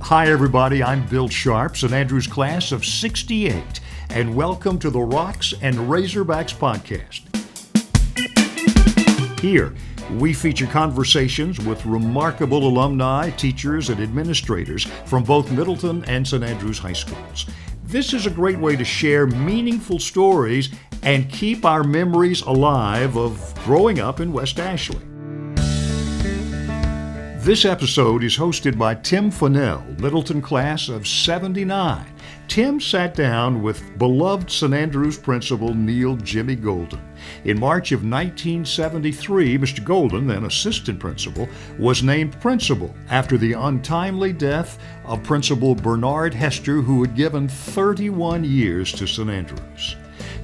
Hi everybody, I'm Bill Sharp, St. Andrews class of 68, and welcome to the Rocks and Razorbacks Podcast. Here, we feature conversations with remarkable alumni, teachers, and administrators from both Middleton and St. Andrews high schools. This is a great way to share meaningful stories and keep our memories alive of growing up in West Ashley. This episode is hosted by Tim Fennell, Middleton class of 79. Tim sat down with beloved St. Andrews principal Neal "Jimmy" Golden. In March of 1973, Mr. Golden, then assistant principal, was named principal after the untimely death of Principal Bernard Hester, who had given 31 years to St. Andrews.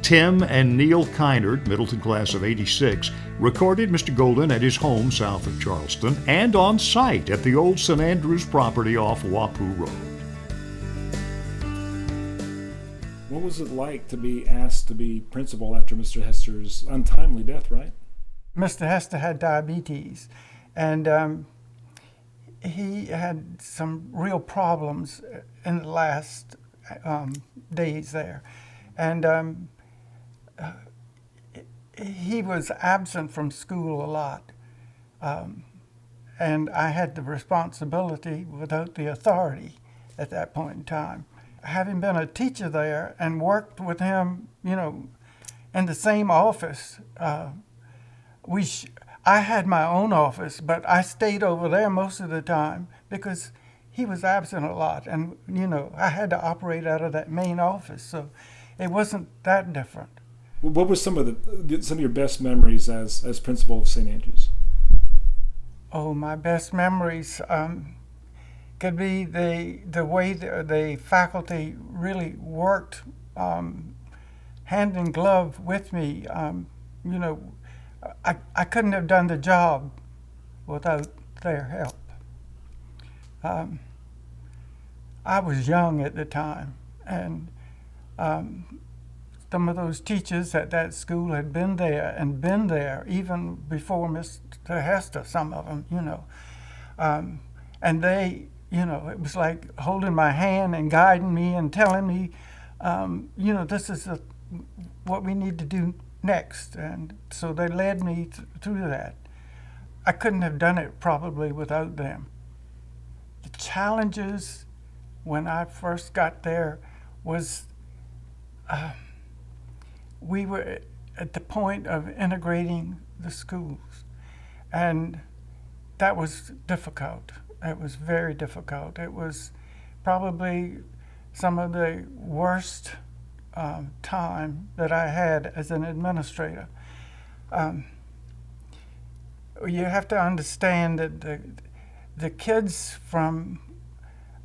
Tim and Neal Kinard, Middleton class of 86, recorded Mr. Golden at his home south of Charleston and on site at the old St. Andrews property off Wapoo Road. What was it like to be asked to be principal after Mr. Hester's untimely death, right? Mr. Hester had diabetes, and he had some real problems in the last days there. And he was absent from school a lot. And I had the responsibility without the authority at that point in time. Having been a teacher there and worked with him, in the same office, I had my own office, but I stayed over there most of the time because he was absent a lot. And, I had to operate out of that main office, so it wasn't that different. What were some of your best memories as principal of St. Andrews? Oh, my best memories could be the way the faculty really worked hand in glove with me. I couldn't have done the job without their help. I was young at the time, and some of those teachers at that school had been there even before Mr. Hester, some of them, and they, it was like holding my hand and guiding me and telling me, this is what we need to do next. And so they led me through that. I couldn't have done it probably without them. The challenges when I first got there was we were at the point of integrating the schools, and that was difficult. It was very difficult. It was probably some of the worst time that I had as an administrator. You have to understand that the kids from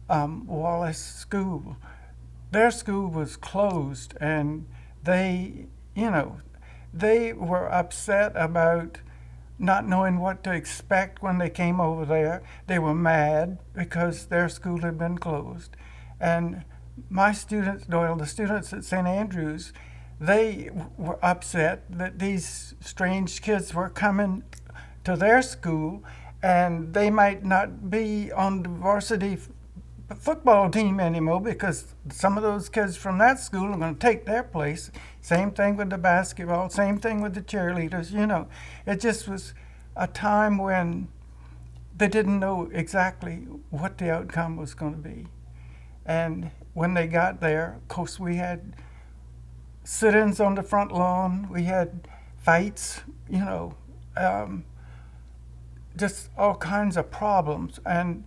Wallace School, their school was closed, and they were upset about not knowing what to expect when they came over there. They were mad because their school had been closed. And my students, the students at St. Andrews, they were upset that these strange kids were coming to their school and they might not be on the varsity football team anymore because some of those kids from that school are going to take their place. Same thing with the basketball, same thing with the cheerleaders, It just was a time when they didn't know exactly what the outcome was going to be. And when they got there, of course, we had sit-ins on the front lawn, we had fights, just all kinds of problems. And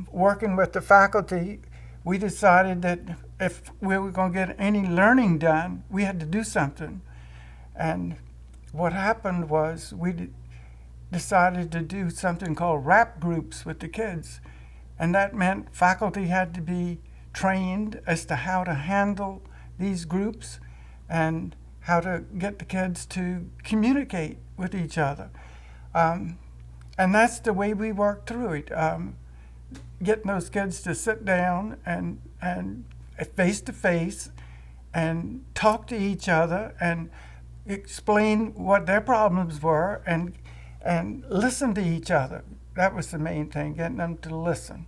working with the faculty, we decided that if we were going to get any learning done, we had to do something. And what happened was we decided to do something called rap groups with the kids. And that meant faculty had to be trained as to how to handle these groups and how to get the kids to communicate with each other. And that's the way we worked through it. Getting those kids to sit down and face to face and talk to each other and explain what their problems were and listen to each other. That was the main thing, getting them to listen.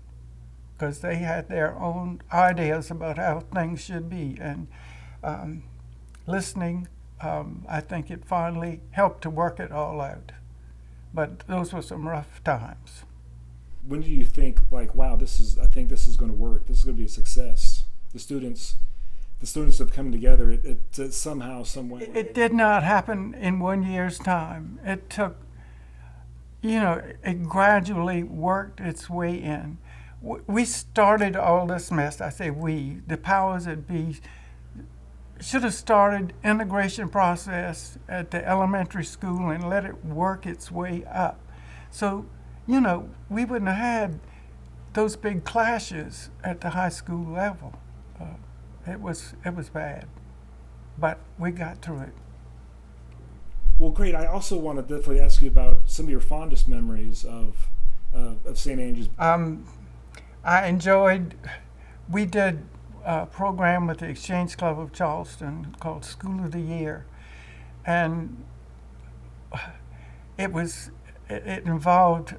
because they had their own ideas about how things should be. And listening, I think it finally helped to work it all out. But those were some rough times. When do you think, like, wow, I think this is going to work. This is going to be a success. The students have come together. It somehow, some way. It did not happen in 1 year's time. It took, it gradually worked its way in. We started all this mess. I say we, the powers that be, should have started integration process at the elementary school and let it work its way up. So, we wouldn't have had those big clashes at the high school level. It was bad, but we got through it. Well, great. I also want to definitely ask you about some of your fondest memories of St. Andrews. I enjoyed. We did a program with the Exchange Club of Charleston called School of the Year, and it involved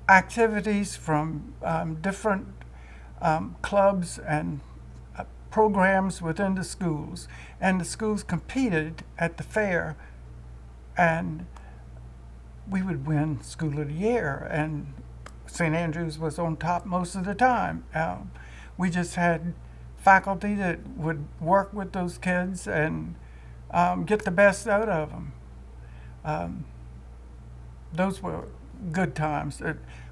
activities from different clubs and programs within the schools, and the schools competed at the fair, and we would win School of the Year, and St. Andrews was on top most of the time. We just had faculty that would work with those kids and get the best out of them. Those were good times.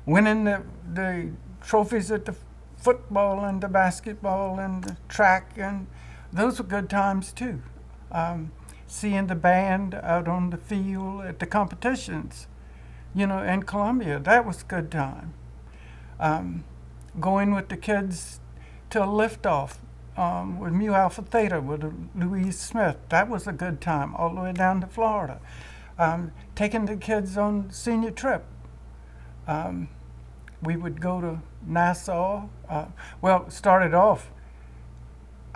Winning the trophies at the football and the basketball and the track, and those were good times too. Seeing the band out on the field at the competitions, in Columbia, that was a good time. Going with the kids to a liftoff with Mu Alpha Theta with Louise Smith, that was a good time, all the way down to Florida. Taking the kids on senior trip. We would go to Nassau. Started off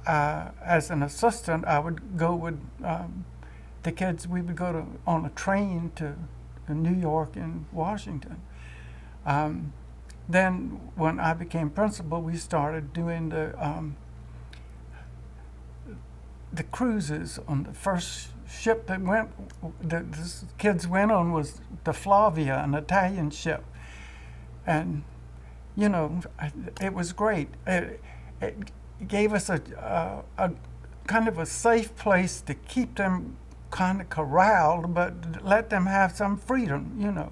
as an assistant. I would go with the kids. We would go on a train to New York and Washington. Then when I became principal, we started doing the cruises. On the first ship that the kids went on was the Flavia, an Italian ship. And, it was great. It gave us a kind of a safe place to keep them kind of corralled, but let them have some freedom,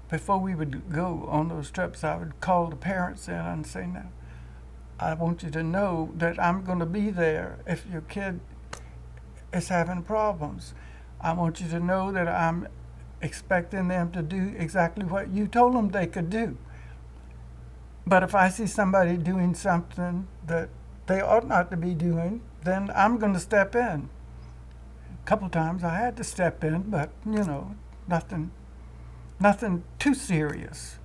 Before we would go on those trips, I would call the parents in and say, now, I want you to know that I'm going to be there if your kid is having problems. I want you to know that I'm expecting them to do exactly what you told them they could do. But if I see somebody doing something that they ought not to be doing, then I'm going to step in. A couple times I had to step in, but nothing too serious.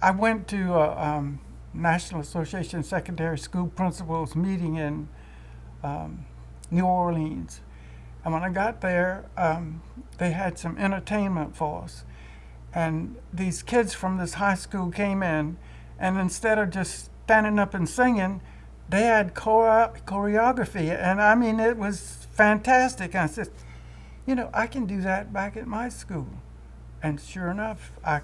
I went to a National Association of Secondary School Principals meeting in New Orleans. And when I got there, they had some entertainment for us. And these kids from this high school came in, and instead of just standing up and singing, they had choreography. And I mean, it was fantastic. And I said, I can do that back at my school. And sure enough, I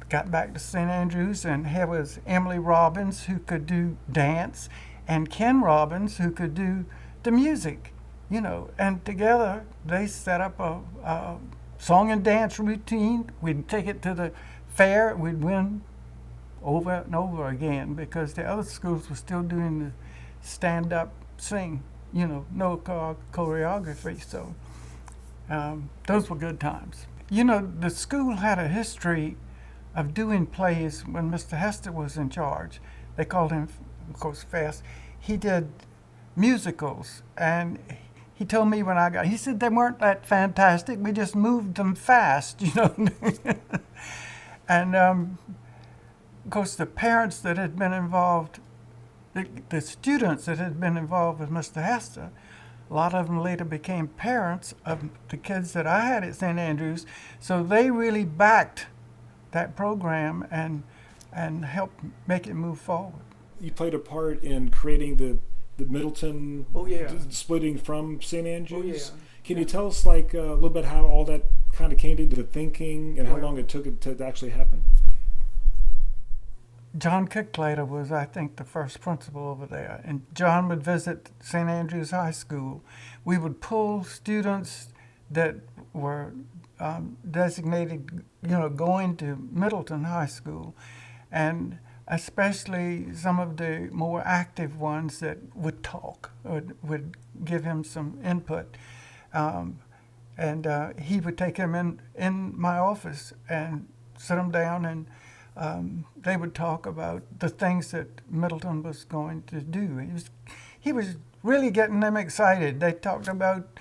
got back to St. Andrews, and here was Emily Robbins, who could do dance, and Ken Robbins, who could do the music. And together they set up a song and dance routine. We'd take it to the fair. We'd win over and over again because the other schools were still doing the stand-up sing, no choreography. So those were good times. The school had a history of doing plays when Mr. Hester was in charge. They called him, of course, Fast. He did musicals, and he told me when I got, he said they weren't that fantastic, we just moved them fast, And of course the parents that had been involved, the students that had been involved with Mr. Hester, a lot of them later became parents of the kids that I had at St. Andrews, so they really backed that program and help make it move forward. You played a part in creating the Middleton Oh, splitting from St. Andrews. Oh, yeah. Can you tell us like a little bit how all that kind of came into the thinking and how long it took it to actually happen? John Kicklater was, I think, the first principal over there, and John would visit St. Andrews High School. We would pull students that were designated, going to Middleton High School, and especially some of the more active ones that would talk, would give him some input. And he would take them in my office and sit them down, and they would talk about the things that Middleton was going to do. He was really getting them excited. They talked about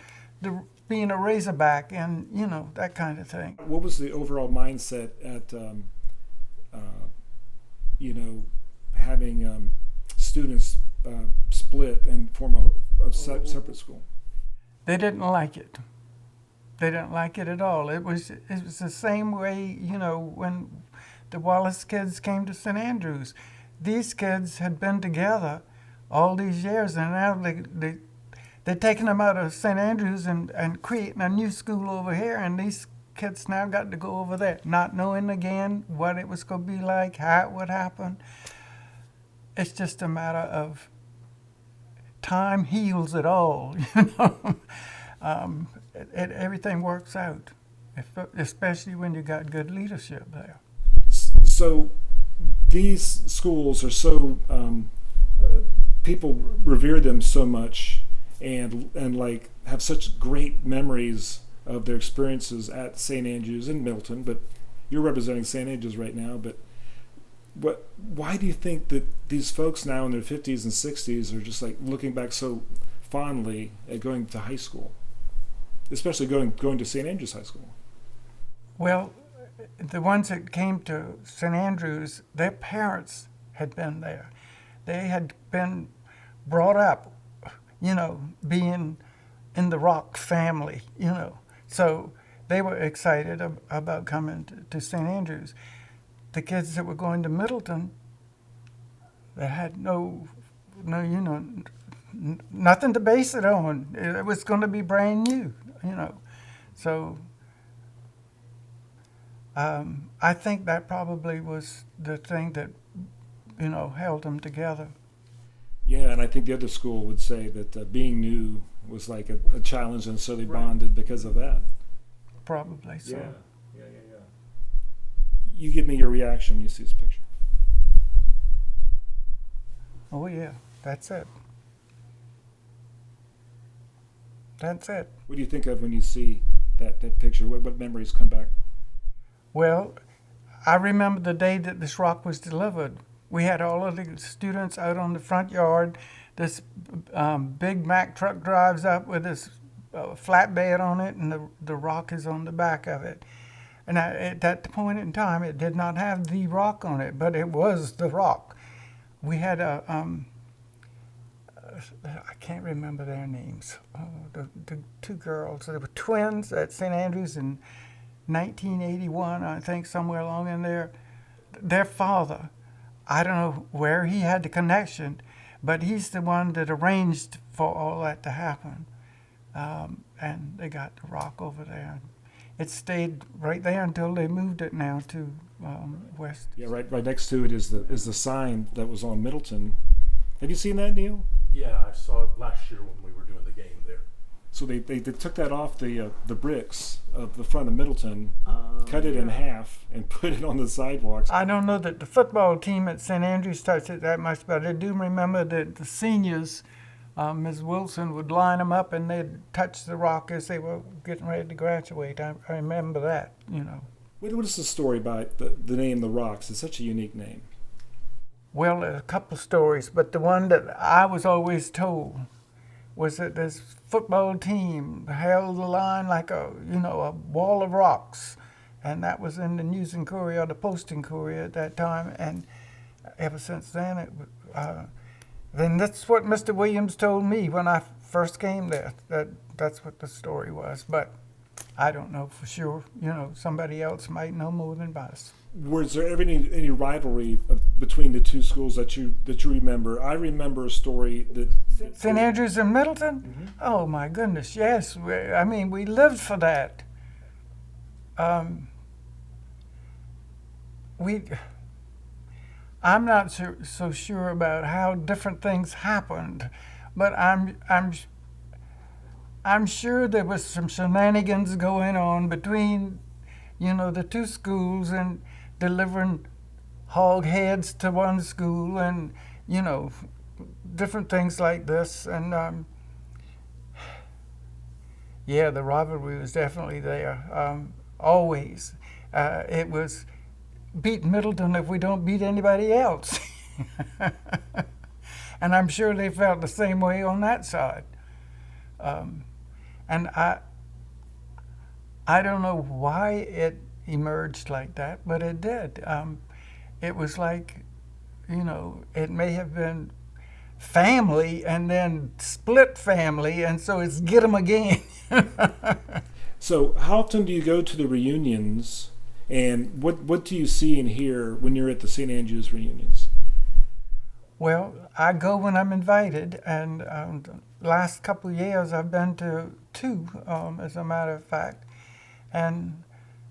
being a Razorback and, that kind of thing. What was the overall mindset at, having students split and form a separate school? They didn't like it. They didn't like it at all. It was the same way, when the Wallace kids came to St. Andrews. These kids had been together all these years, and now they're taking them out of St. Andrews and creating a new school over here, and these kids now got to go over there, not knowing again what it was going to be like, how it would happen. It's just a matter of time heals it all, everything works out, especially when you got good leadership there. So these schools are so people revere them so much and like have such great memories of their experiences at St. Andrews and Middleton, but you're representing St. Andrews right now. But why do you think that these folks now in their 50s and 60s are just like looking back so fondly at going to high school, especially going to St. Andrews High School? Well, the ones that came to St. Andrews, their parents had been there. They had been brought up, being in the Rock family, So they were excited about coming to St. Andrews. The kids that were going to Middleton, they had nothing to base it on. It was going to be brand new, So I think that probably was the thing that, held them together. Yeah, and I think the other school would say that being new was like a challenge, and so they bonded because of that. Probably so. Yeah. You give me your reaction when you see this picture. Oh, yeah, that's it. That's it. What do you think of when you see that picture? What memories come back? Well, I remember the day that this rock was delivered. We had all of the students out on the front yard. This big Mack truck drives up with this flatbed on it, and the rock is on the back of it. And at that point in time, it did not have the rock on it, but it was the rock. We had I can't remember their names. The two girls, they were twins at St. Andrews in 1981, I think, somewhere along in there. Their father, I don't know where he had the connection, but he's the one that arranged for all that to happen. And they got the rock over there. It stayed right there until they moved it now to west. Yeah, right next to it is the sign that was on Middleton. Have you seen that, Neal? Yeah, I saw it last year when we were doing the game there. So they took that off the bricks of the front of Middleton, cut it in half, and put it on the sidewalks. I don't know that the football team at St. Andrews touched it that much, but I do remember that the seniors, Ms. Wilson, would line them up and they'd touch the rock as they were getting ready to graduate. I remember that, What is the story about the name The Rocks? It's such a unique name. Well, a couple stories, but the one that I was always told was that this football team held the line like a wall of rocks. And that was in the News and Courier, the Post and Courier at that time. And ever since then, then that's what Mr. Williams told me when I first came there. That's what the story was. But I don't know for sure. Somebody else might know more than us. Was there ever any rivalry between the two schools that you remember? I remember a story that St. Andrews and Middleton? Mm-hmm. Oh my goodness, yes. We lived for that. I'm not so sure about how different things happened, but I'm sure there was some shenanigans going on between, the two schools, and delivering hog heads to one school, and different things like this. And yeah, the rivalry was definitely there. Always, it was beat Middleton if we don't beat anybody else. And I'm sure they felt the same way on that side. And I don't know why it emerged like that, but it did. It was like, it may have been family and then split family, and so it's get 'em again. So how often do you go to the reunions, and what do you see and hear when you're at the St. Andrews reunions? Well, I go when I'm invited, and the last couple of years I've been to two, as a matter of fact. And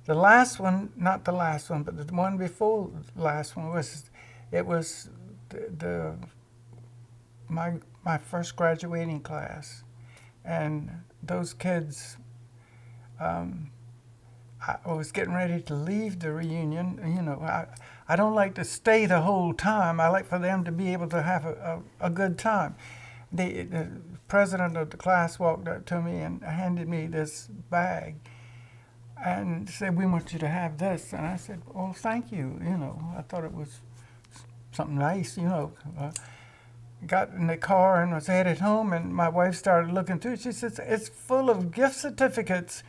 the last one, not the last one, but the one before the last one was my first graduating class. And those kids, I was getting ready to leave the reunion. I don't like to stay the whole time. I like for them to be able to have a good time. The president of the class walked up to me and handed me this bag and said, "We want you to have this." And I said, "Well, thank you." I thought it was something nice. Got in the car and was headed home, and my wife started looking through it. She says, "It's full of gift certificates."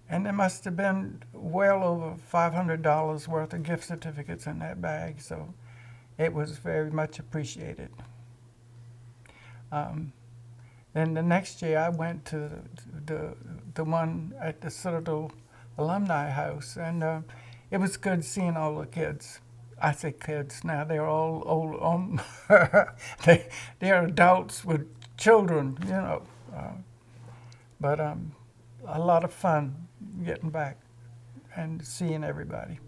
And there must have been well over $500 worth of gift certificates in that bag, so it was very much appreciated. Then the next year I went to the one at the Citadel Alumni House, and it was good seeing all the kids. I say kids now; they're all old. They're adults with children, but a lot of fun getting back and seeing everybody.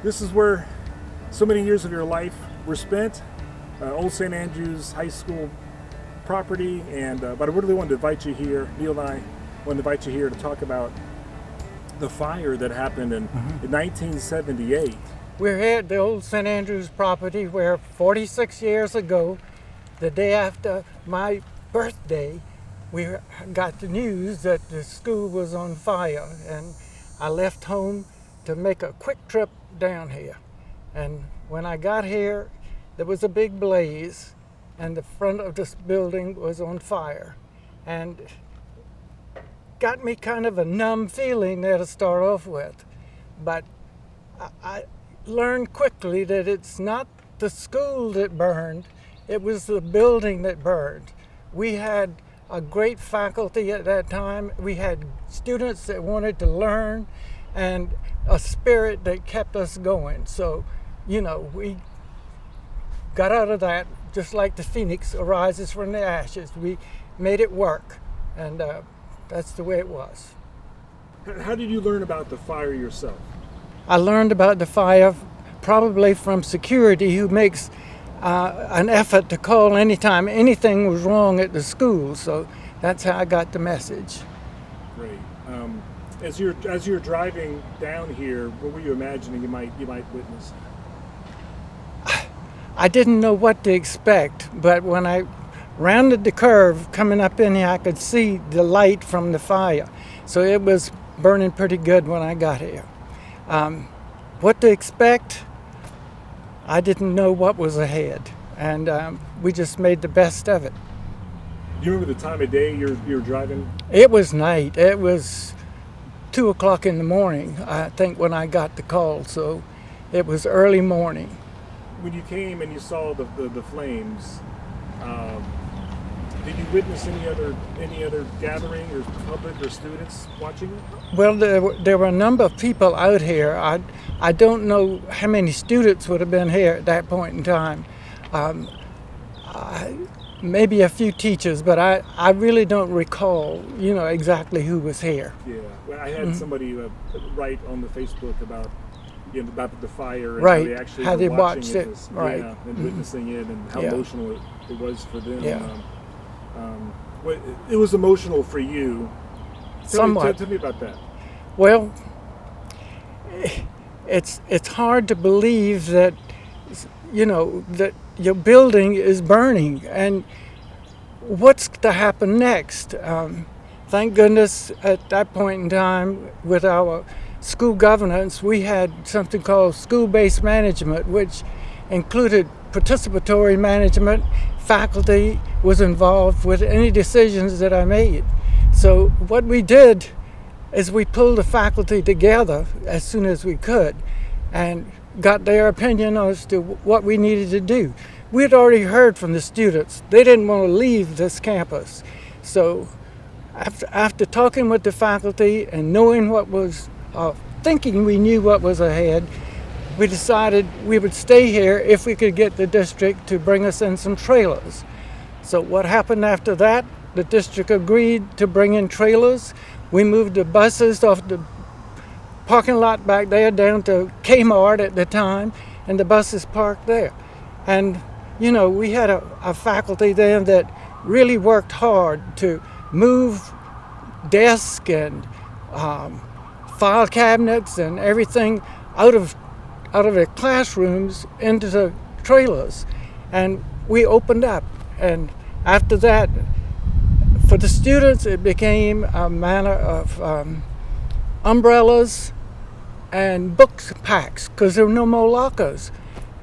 This is where so many years of your life were spent, Old St. Andrews High School property, and but I really wanted to invite you here. Neal and I want to invite you here to talk about the fire that happened in 1978. We're here at the Old St. Andrews property where 46 years ago, the day after my birthday, we got the news that the school was on fire, and I left home to make a quick trip down here. And when I got here, there was a big blaze, and the front of this building was on fire, and got me kind of a numb feeling there to start off with. But I learned quickly that it's not the school that burned, it was the building that burned. We had a great faculty at that time. We had students that wanted to learn and a spirit that kept us going. So, we got out of that just like the phoenix arises from the ashes. We made it work, and that's the way it was. How did you learn about the fire yourself? I learned about the fire probably from security, who makes an effort to call anytime anything was wrong at the school. So that's how I got the message. Great. As you're driving down here, what were you imagining you might witness? I didn't know what to expect, but when I rounded the curve coming up in here, I could see the light from the fire. So it was burning pretty good when I got here. What to expect? I didn't know what was ahead, and we just made the best of it. Do you remember the time of day you're driving? It was night. It was 2 o'clock in the morning, I think, when I got the call, so it was early morning. When you came and you saw the flames, Did you witness any other gathering or public or students watching it? Well, there were a number of people out here. I don't know how many students would have been here at that point in time. Maybe a few teachers, but I really don't recall, exactly who was here. Yeah, well, I had somebody write on the Facebook about the fire and Right, how they actually how were they watching watched it, right. Yeah, and witnessing it and how Yeah. emotional it was for them. Yeah. It was emotional for you. Somewhat. Tell me about that. Well, it's hard to believe that, that your building is burning, and what's to happen next? Thank goodness at that point in time with our school governance, we had something called school-based management, which included participatory management. Faculty was involved with any decisions that I made. So what we did is we pulled the faculty together as soon as we could and got their opinion as to what we needed to do. We had already heard from the students. They didn't want to leave this campus. So after talking with the faculty and knowing what was, thinking we knew what was ahead, we decided we would stay here if we could get the district to bring us in some trailers. So what happened after that? The district agreed to bring in trailers. We moved the buses off the parking lot back there down to Kmart at the time, and the buses parked there. And, we had a faculty then that really worked hard to move desks and file cabinets and everything out of the classrooms into the trailers, and we opened up. And after that, for the students, it became a matter of umbrellas and book packs because there were no more lockers.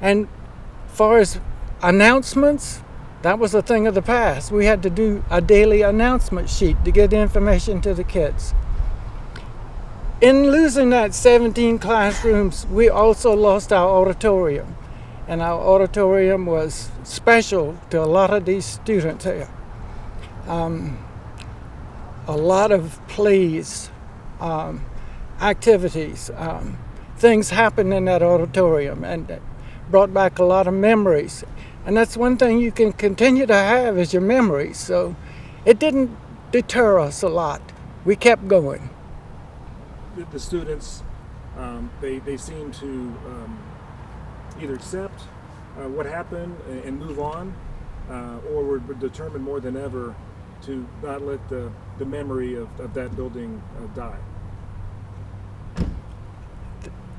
And as far as announcements, that was a thing of the past. We had to do a daily announcement sheet to get information to the kids. In losing that 17 classrooms, we also lost our auditorium. And our auditorium was special to a lot of these students here. A lot of plays, activities, things happened in that auditorium, and it brought back a lot of memories. And that's one thing you can continue to have is your memories. So it didn't deter us a lot. We kept going. The students, they seem to either accept what happened and move on, or were determined more than ever to not let the memory of that building die.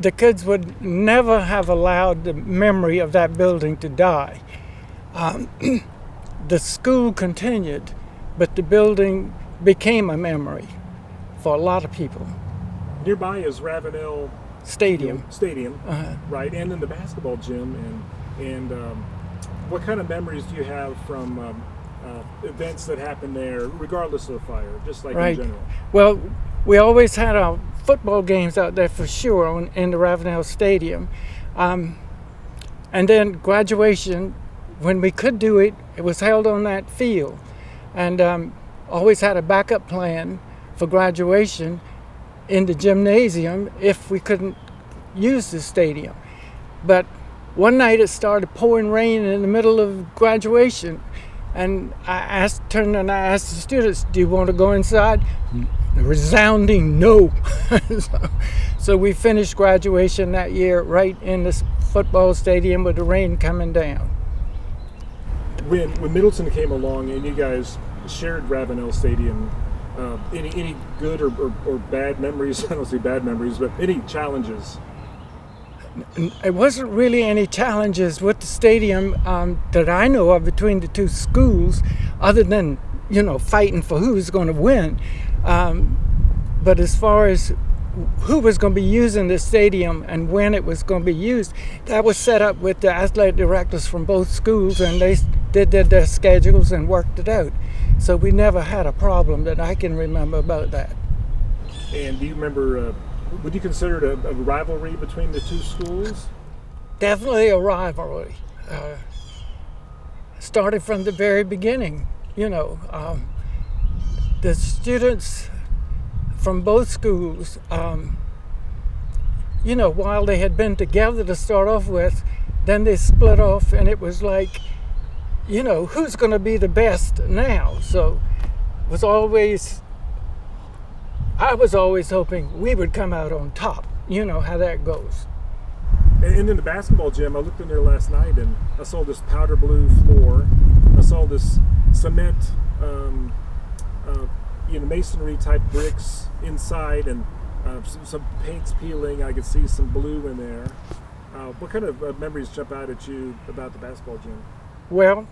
The kids would never have allowed the memory of that building to die. The school continued, but the building became a memory for a lot of people. Nearby is Ravenel Stadium. Right, and then the basketball gym. And what kind of memories do you have from events that happened there, regardless of the fire, just like Right. in general? Well, we always had our football games out there for sure in the Ravenel Stadium. And then graduation, when we could do it, it was held on that field. And always had a backup plan for graduation in the gymnasium if we couldn't use the stadium. But one night it started pouring rain in the middle of graduation, and I turned and I asked the students, "Do you want to go inside?" A resounding no. So we finished graduation that year right in this football stadium with the rain coming down. When Middleton came along and you guys shared Ravenel Stadium, any good or bad memories? I don't say bad memories, but any challenges? It wasn't really any challenges with the stadium that I know of between the two schools, other than fighting for who was going to win. But as far as who was going to be using the stadium and when it was going to be used, that was set up with the athletic directors from both schools, and they did their schedules and worked it out. So we never had a problem that I can remember about that. And do you remember, would you consider it a rivalry between the two schools? Definitely a rivalry. Started from the very beginning. The students from both schools, while they had been together to start off with, then they split off, and it was like, who's going to be the best now? So I was always hoping we would come out on top. You know how that goes. And in the basketball gym, I looked in there last night and I saw this powder blue floor. I saw this cement, masonry type bricks inside, and some paint's peeling. I could see some blue in there. What kind of memories jump out at you about the basketball gym? Well,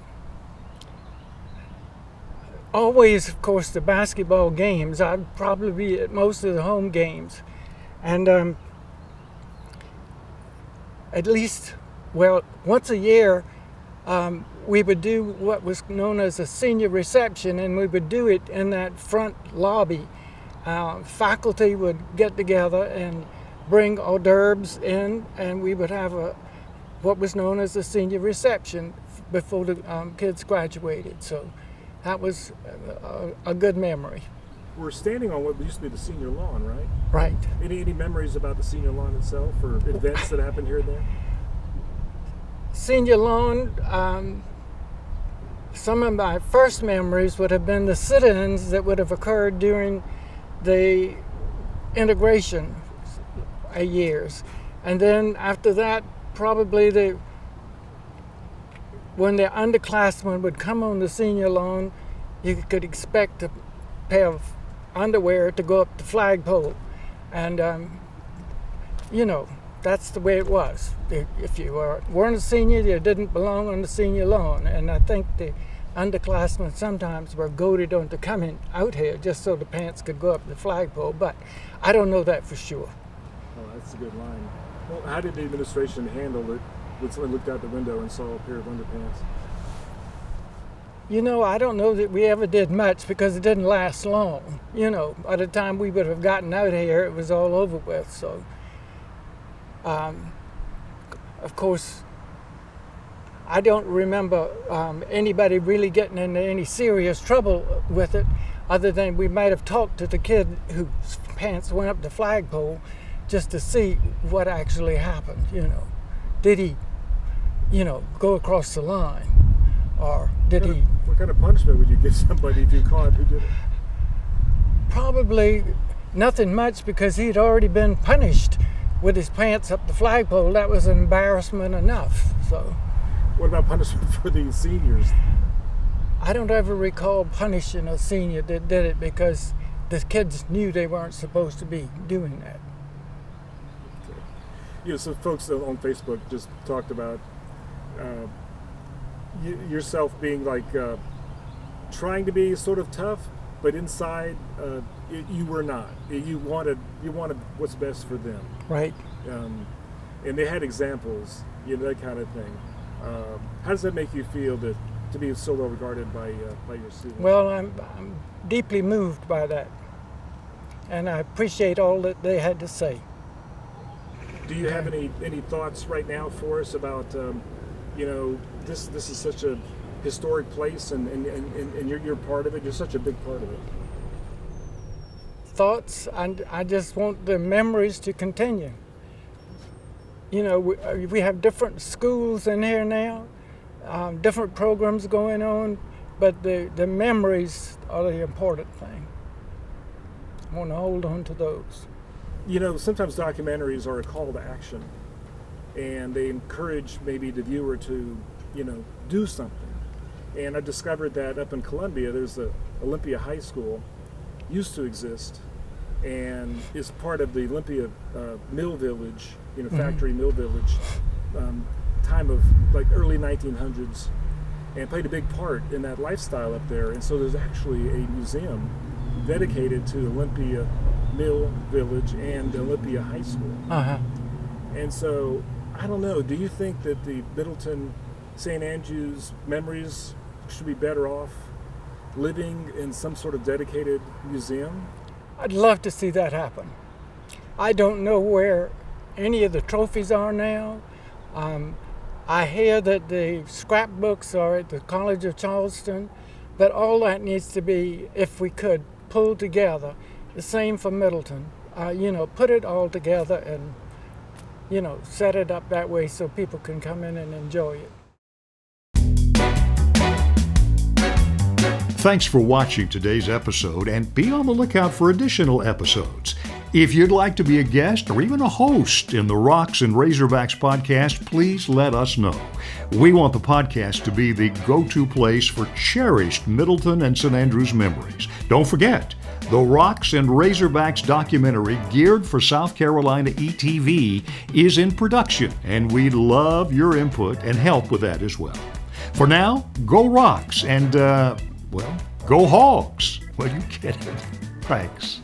always, of course, the basketball games. I'd probably be at most of the home games. And at least, once a year, we would do what was known as a senior reception, and we would do it in that front lobby. Faculty would get together and bring hors d'oeuvres in, and we would have what was known as a senior reception before the kids graduated. So that was a good memory. We're standing on what used to be the senior lawn, right? Right. Any memories about the senior lawn itself, or events that happened here and there? Senior lawn, some of my first memories would have been the sit-ins that would have occurred during the integration years. And then after that, probably when the underclassmen would come on the senior lawn, you could expect a pair of underwear to go up the flagpole. And, that's the way it was. If you weren't a senior, you didn't belong on the senior lawn. And I think the underclassmen sometimes were goaded onto coming out here just so the pants could go up the flagpole, but I don't know that for sure. Oh, that's a good line. Well, how did the administration handle it when someone looked out the window and saw a pair of underpants? I don't know that we ever did much because it didn't last long. By the time we would have gotten out here, it was all over with. So, of course, I don't remember anybody really getting into any serious trouble with it, other than we might have talked to the kid whose pants went up the flagpole just to see what actually happened. Did he, go across the line, or did he? What kind of punishment would you give somebody if you caught who did it? Probably nothing much, because he'd already been punished with his pants up the flagpole. That was an embarrassment enough. So. What about punishment for the seniors? I don't ever recall punishing a senior that did it, because the kids knew they weren't supposed to be doing that. So folks on Facebook just talked about yourself being like trying to be sort of tough, but inside you were not. You wanted what's best for them. Right. And they had examples, that kind of thing. How does that make you feel to be so well regarded by your students? Well, I'm deeply moved by that, and I appreciate all that they had to say. Do you have any thoughts right now for us about this is such a historic place, and you're part of it. You're such a big part of it. Thoughts? I just want the memories to continue. We have different schools in here now, different programs going on, but the memories are the important thing. I want to hold on to those. Sometimes documentaries are a call to action, and they encourage maybe the viewer to, do something. And I discovered that up in Columbia, there's the Olympia High School, used to exist, and is part of the Olympia Mill Village, factory mill village, time of like early 1900s, and played a big part in that lifestyle up there. And so there's actually a museum dedicated to Olympia Mill Village and Olympia High School. Uh-huh. And so, I don't know, do you think that the Middleton St. Andrews memories should be better off living in some sort of dedicated museum? I'd love to see that happen. I don't know where any of the trophies are now. I hear that the scrapbooks are at the College of Charleston, But all that needs to be, if we could, pulled together. The same for Middleton. Put it all together and, set it up that way so people can come in and enjoy it. Thanks for watching today's episode, and be on the lookout for additional episodes. If you'd like to be a guest or even a host in the Rocks and Razorbacks podcast, please let us know. We want the podcast to be the go-to place for cherished Middleton and St. Andrews memories. Don't forget, the Rocks and Razorbacks documentary geared for South Carolina ETV is in production, and we'd love your input and help with that as well. For now, go Rocks and, go Hogs. Well, you get it. Thanks.